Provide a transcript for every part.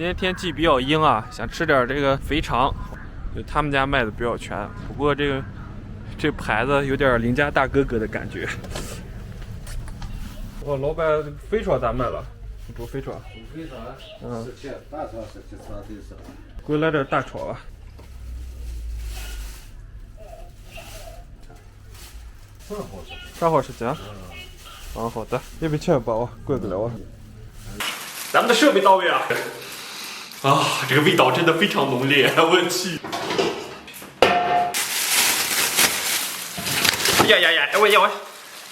今天天气比较阴啊，想吃点这个肥肠，就他们家卖的比较全，不过这牌子有点邻家大哥哥的感觉。哦，老板肥肠咋卖了？煮肥肠。煮肥肠，17，大肠17肠的是。给我来点大炒吧。正好17。啊，好的，一杯钱包，怪不了啊。咱们的设备到位啊！啊，这个味道真的非常浓烈，我去！呀！我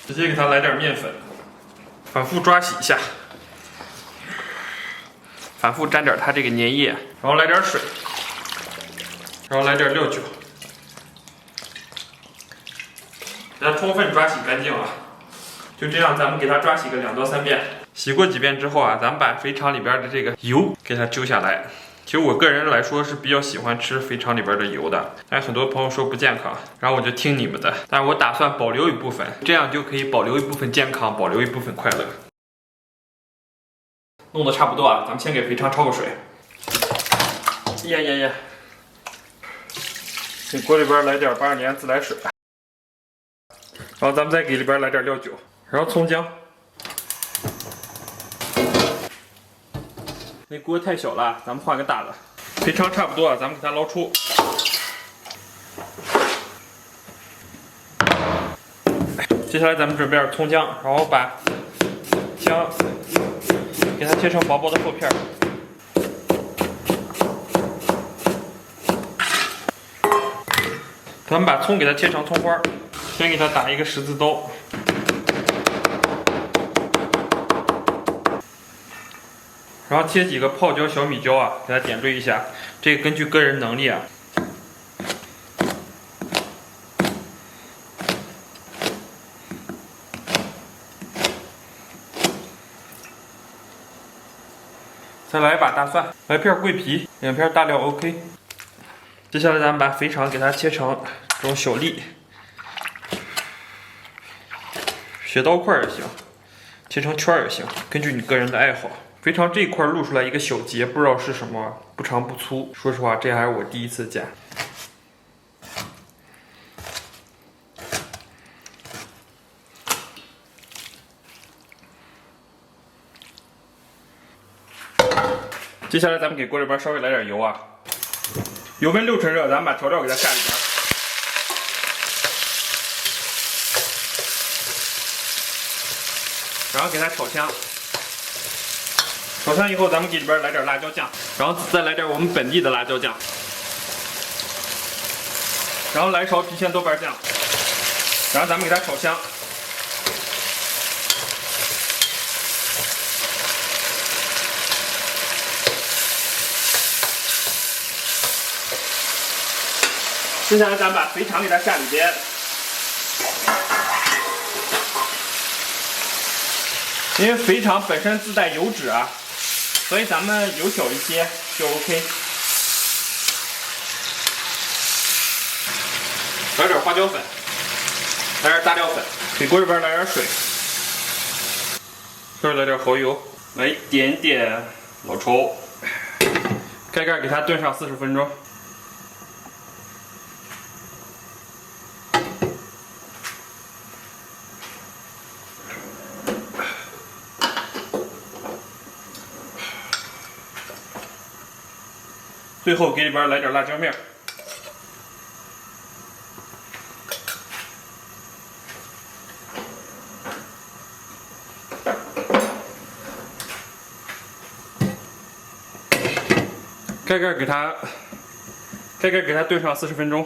直接给它来点面粉，反复抓洗一下，反复沾点它这个粘液，然后来点水，然后来点料酒，给它充分抓洗干净啊！就这样，咱们给它抓洗个2到3遍。洗过几遍之后啊，咱们把肥肠里边的这个油给它揪下来。其实我个人来说是比较喜欢吃肥肠里边的油的，但是很多朋友说不健康，然后我就听你们的。但是我打算保留一部分，这样就可以保留一部分健康，保留一部分快乐。弄得差不多啊，咱们先给肥肠焯个水。呀！给锅里边来点82年自来水，然后咱们再给里边来点料酒，然后葱姜。那锅太小了，咱们换个大的。肥肠差不多了，咱们给它捞出。接下来咱们准备点葱姜，然后把姜给它切成薄薄的厚片。咱们把葱给它切成葱花，先给它打一个十字刀。然后切几个泡椒、小米椒啊，给它点缀一下。这个根据个人能力啊。再来一把大蒜，来片桂皮，2片大料 OK。接下来咱们把肥肠给它切成这种小粒，削刀块也行，切成圈也行，根据你个人的爱好。肥肠这一块露出来一个小节，不知道是什么，不长不粗。说实话，这还是我第一次见。接下来咱们给锅里边稍微来点油啊，油温6成热，咱们把调料给它下里边。然后给它炒香。炒香以后，咱们给里边来点辣椒酱，然后再来点我们本地的辣椒酱，然后来勺郫县豆瓣酱，然后咱们给它炒香。接下来咱们把肥肠给它下里边。因为肥肠本身自带油脂啊，所以咱们油小一些就 OK。来点花椒粉，来点大料粉，给锅里边来点水，这儿来点蚝油，来一点点老抽，盖盖给它炖上40分钟。最后给里边来点辣椒面，盖盖给它炖上40分钟。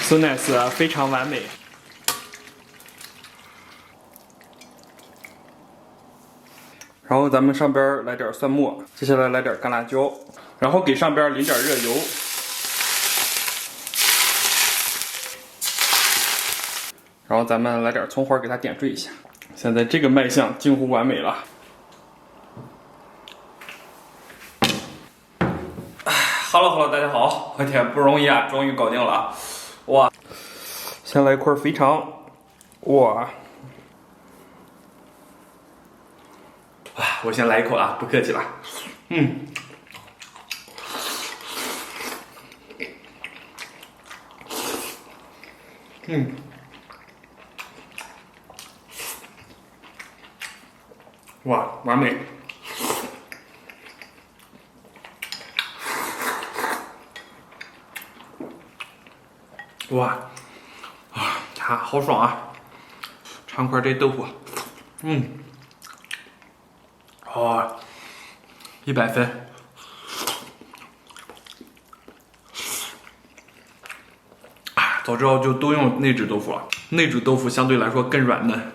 So nice 啊，非常完美。然后咱们上边来点蒜末，接下来来点干辣椒，然后给上边淋点热油，然后咱们来点葱花给它点缀一下。现在这个卖相近乎完美了。Hello， 大家好，我天不容易啊，终于搞定了，哇！先来一块肥肠，哇！我先来一口啊，不客气了。哇，完美！哇，好爽啊！尝块这豆腐，100分。早知道就都用内酯豆腐了，内酯豆腐相对来说更软嫩。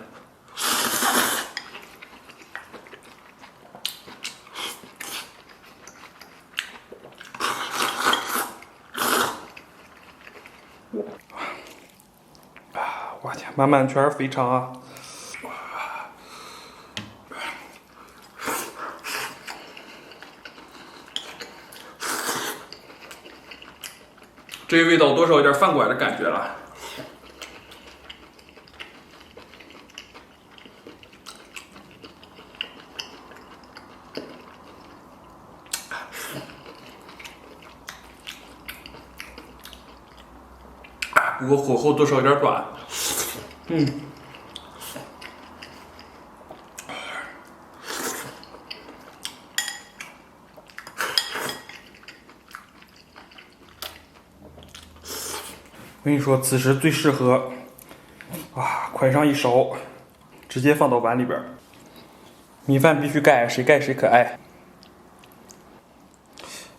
我天，满满全是肥肠啊！这味道多少有点饭馆的感觉了。不过火候多少有点短。我跟你说，此时最适合㧟上一勺，直接放到碗里边。米饭必须盖，谁盖谁可爱。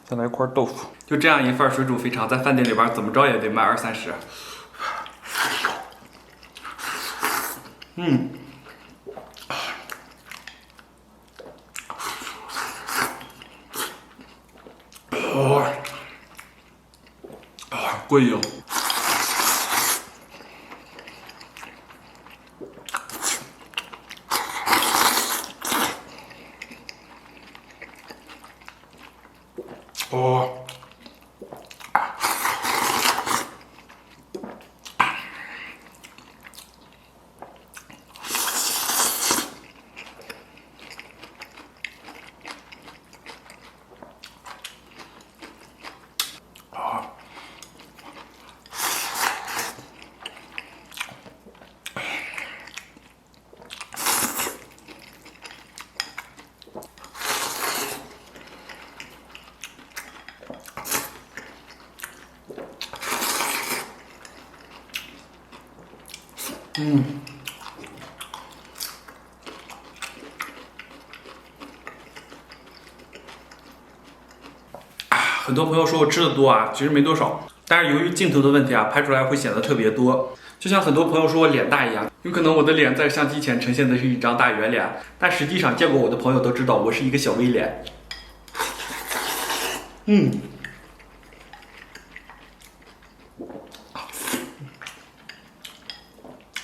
再来一块豆腐，就这样一份水煮肥肠，在饭店里边怎么着也得卖20-30。过瘾。很多朋友说我吃的多啊，其实没多少，但是由于镜头的问题啊，拍出来会显得特别多。就像很多朋友说我脸大一样，有可能我的脸在相机前呈现的是一张大圆脸，但实际上见过我的朋友都知道我是一个小 V 脸。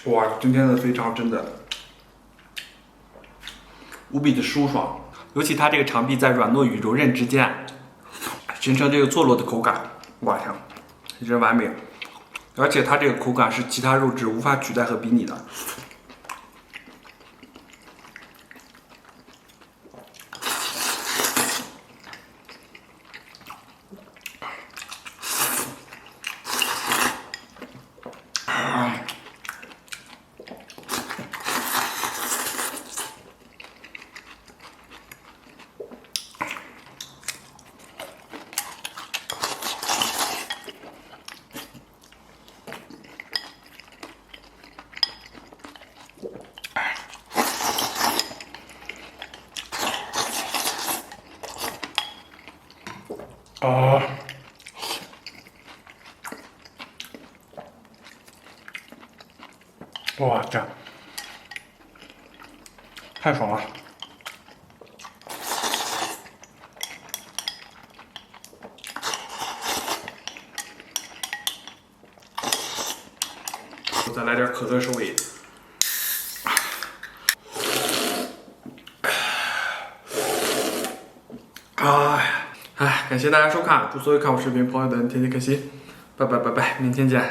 哇，今天的肥肠真的无比的舒爽，尤其它这个肠壁在软糯与柔韧之间，形成这个错落的口感，哇天，真完美！而且它这个口感是其他肉质无法取代和比拟的。哇，这太爽了！我再来点可乐收尾。感谢大家收看，祝所有看我视频朋友们天天开心，拜拜，明天见。